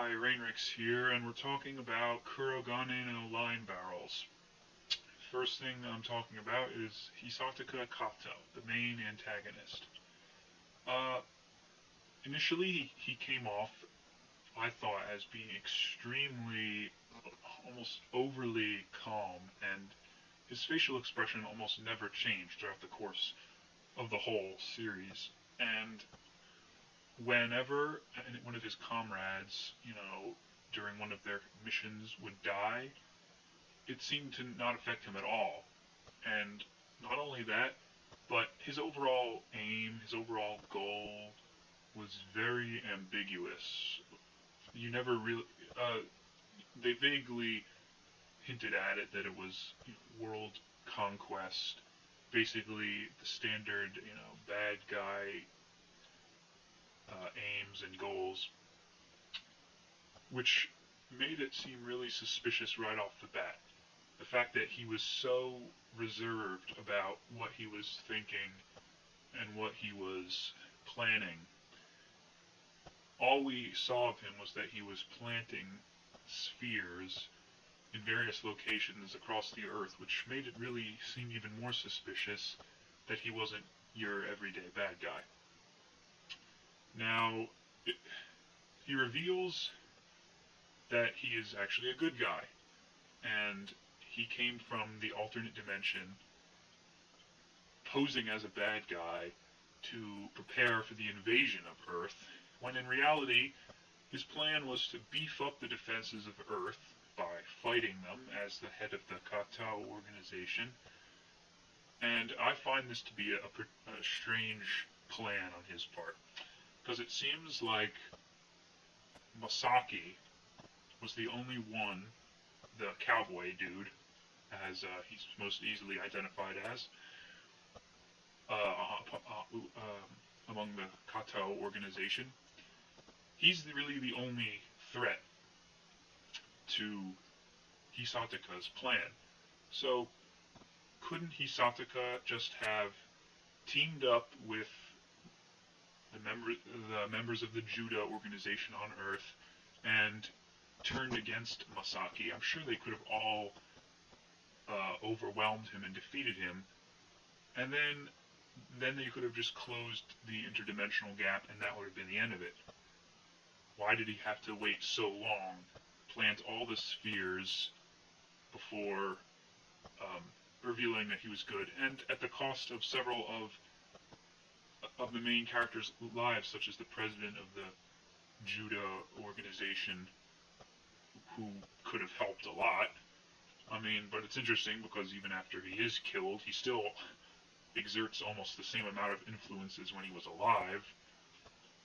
Hi, Rainrix here, and we're talking about kurogane no line barrels. First thing I'm talking about is Hisataka Kato, the main antagonist. Uh, Initially, he came off, I thought, as being extremely, almost overly calm, and his facial expression almost never changed throughout the course of the whole series. And whenever one of his comrades, during one of their missions would die, it seemed to not affect him at all. And not only that, but his overall aim, his overall goal was very ambiguous. You never really, they vaguely hinted at it that it was world conquest, basically the standard, bad guy aims and goals, which made it seem really suspicious right off the bat. The fact that he was so reserved about what he was thinking and what he was planning. All we saw of him was that he was planting spheres in various locations across the Earth, which made it really seem even more suspicious that he wasn't your everyday bad guy. Now, he reveals that he is actually a good guy, and he came from the alternate dimension, posing as a bad guy to prepare for the invasion of Earth, when in reality, his plan was to beef up the defenses of Earth by fighting them as the head of the Kato organization. And I find this to be a strange plan on his part, because it seems like Masaki was the only one, the cowboy dude, as he's most easily identified as, among the Kato organization. He's really the only threat to Hisataka's plan. So, couldn't Hisataka just have teamed up with the members of the Judo organization on Earth and turned against Masaki? I'm sure they could have all overwhelmed him and defeated him, and then they could have just closed the interdimensional gap, and that would have been the end of it. Why did he have to wait so long, plant all the spheres before revealing that he was good, and at the cost of several of the main characters' lives, such as the president of the Judo organization, who could have helped a lot? I mean, but it's interesting because even after he is killed, he still exerts almost the same amount of influence as when he was alive.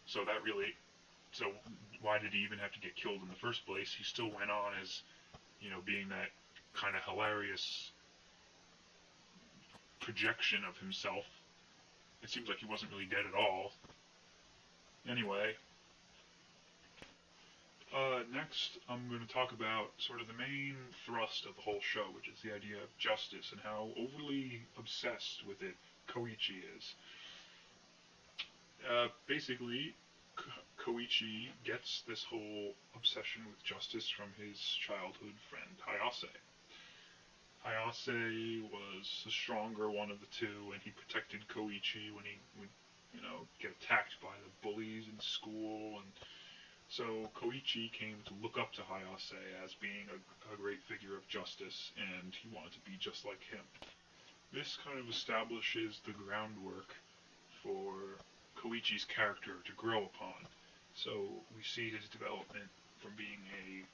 So why did he even have to get killed in the first place? He still went on as, being that kind of hilarious projection of himself. It seems like he wasn't really dead at all. Anyway, next I'm going to talk about sort of the main thrust of the whole show, which is the idea of justice and how overly obsessed with it Koichi is. Basically, Koichi gets this whole obsession with justice from his childhood friend, Hayase. Hayase was the stronger one of the two, and he protected Koichi when he would, get attacked by the bullies in school, and so Koichi came to look up to Hayase as being a great figure of justice, and he wanted to be just like him. This kind of establishes the groundwork for Koichi's character to grow upon. So we see his development from being a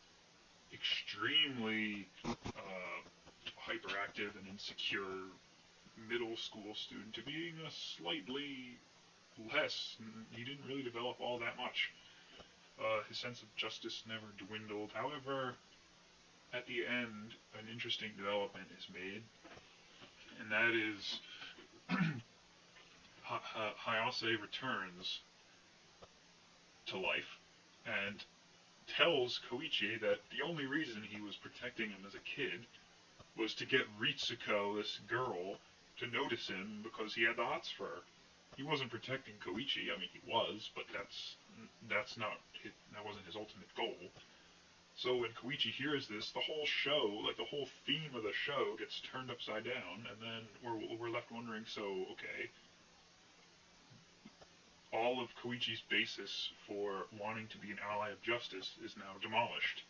extremely hyperactive and insecure middle school student to being a slightly less. He didn't really develop all that much. His sense of justice never dwindled. However, at the end, an interesting development is made, and that is Hayase returns to life and tells Koichi that the only reason he was protecting him as a kid was to get Ritsuko, this girl, to notice him because he had the hots for her. he wasn't protecting Koichi. I mean, he was, but that wasn't his ultimate goal. So when Koichi hears this, the whole show, like the whole theme of the show, gets turned upside down, and then we're left wondering. So okay, all of Koichi's basis for wanting to be an ally of justice is now demolished.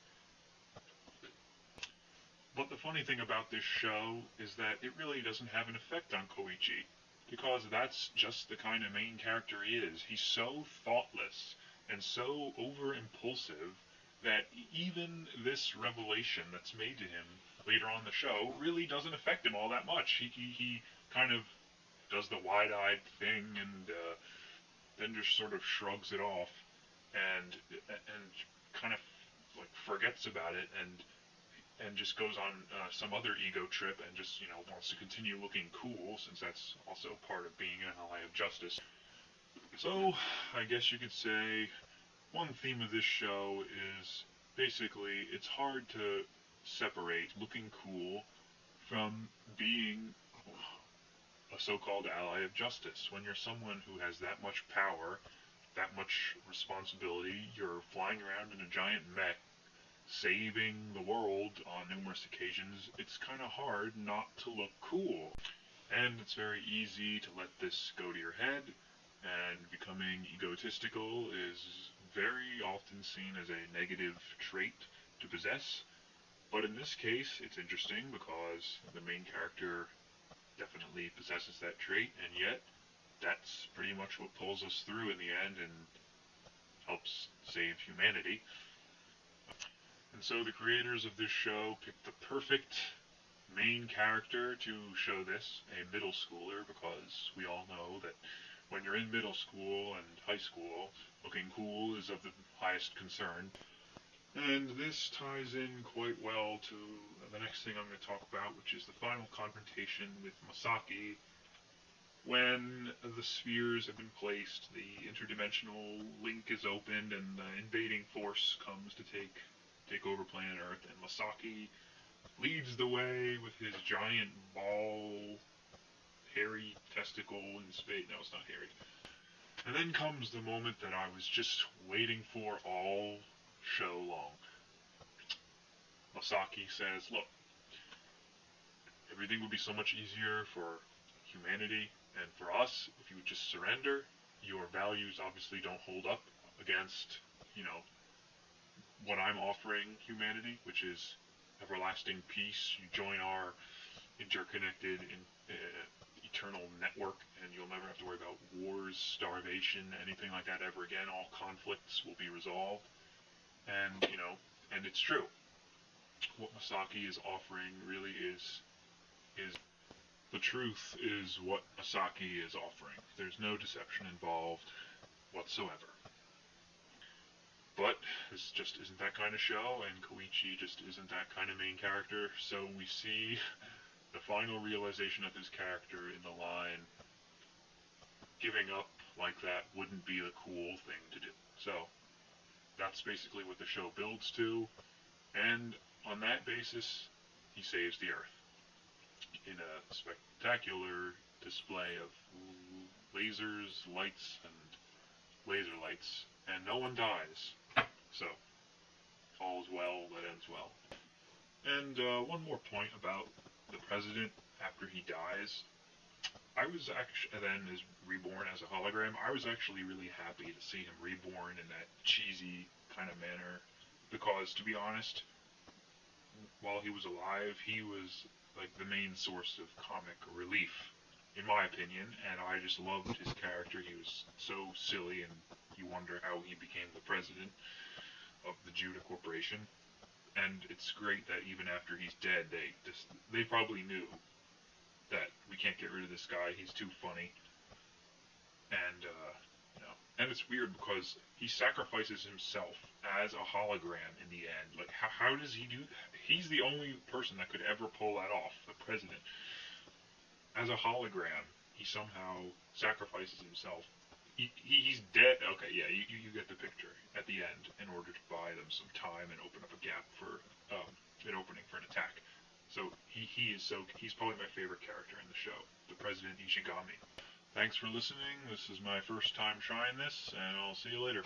But the funny thing about this show is that it really doesn't have an effect on Koichi, because that's just the kind of main character he is. He's so thoughtless and so over-impulsive that even this revelation that's made to him later on in the show really doesn't affect him all that much. He kind of does the wide-eyed thing and then just sort of shrugs it off and kind of like forgets about it and just goes on some other ego trip and just, wants to continue looking cool, since that's also part of being an ally of justice. So, I guess you could say one theme of this show is basically it's hard to separate looking cool from being a so-called ally of justice. When you're someone who has that much power, that much responsibility, you're flying around in a giant mech, saving the world on numerous occasions, it's kind of hard not to look cool. And it's very easy to let this go to your head, and becoming egotistical is very often seen as a negative trait to possess. But in this case, it's interesting because the main character definitely possesses that trait, and yet that's pretty much what pulls us through in the end and helps save humanity. And so the creators of this show picked the perfect main character to show this, a middle schooler, because we all know that when you're in middle school and high school, looking cool is of the highest concern. And this ties in quite well to the next thing I'm going to talk about, which is the final confrontation with Masaki. When the spheres have been placed, the interdimensional link is opened, and the invading force comes to take over planet Earth, and Masaki leads the way with his giant ball, hairy testicle in space. No, it's not hairy. And then comes the moment that I was just waiting for all show long. Masaki says, look, everything would be so much easier for humanity and for us if you would just surrender. Your values obviously don't hold up against, what I'm offering humanity, which is everlasting peace. You join our interconnected eternal network, and you'll never have to worry about wars, starvation, anything like that ever again. All conflicts will be resolved. And, and it's true. What Masaki is offering really is the truth is what Masaki is offering. There's no deception involved whatsoever. But this just isn't that kind of show, and Koichi just isn't that kind of main character, so we see the final realization of his character in the line, giving up like that wouldn't be the cool thing to do. So, that's basically what the show builds to, and on that basis, he saves the Earth in a spectacular display of lasers, lights, and laser lights, and no one dies. So, all's well that ends well. And one more point about the president after he dies. I was actually, then is reborn as a hologram. I was actually really happy to see him reborn in that cheesy kind of manner, because to be honest, while he was alive, he was like the main source of comic relief, in my opinion, and I just loved his character. He was so silly, and you wonder how he became the president of the Judah Corporation. And it's great that even after he's dead, they probably knew that we can't get rid of this guy. He's too funny. And and it's weird because he sacrifices himself as a hologram in the end. Like, how does he do that? He's the only person that could ever pull that off, the president. As a hologram, he somehow sacrifices himself. He's dead. Okay, yeah, you get the picture at the end in order to buy them some time and open up a gap for an opening for an attack. So he's probably my favorite character in the show, the President Ishigami. Thanks for listening. This is my first time trying this, and I'll see you later.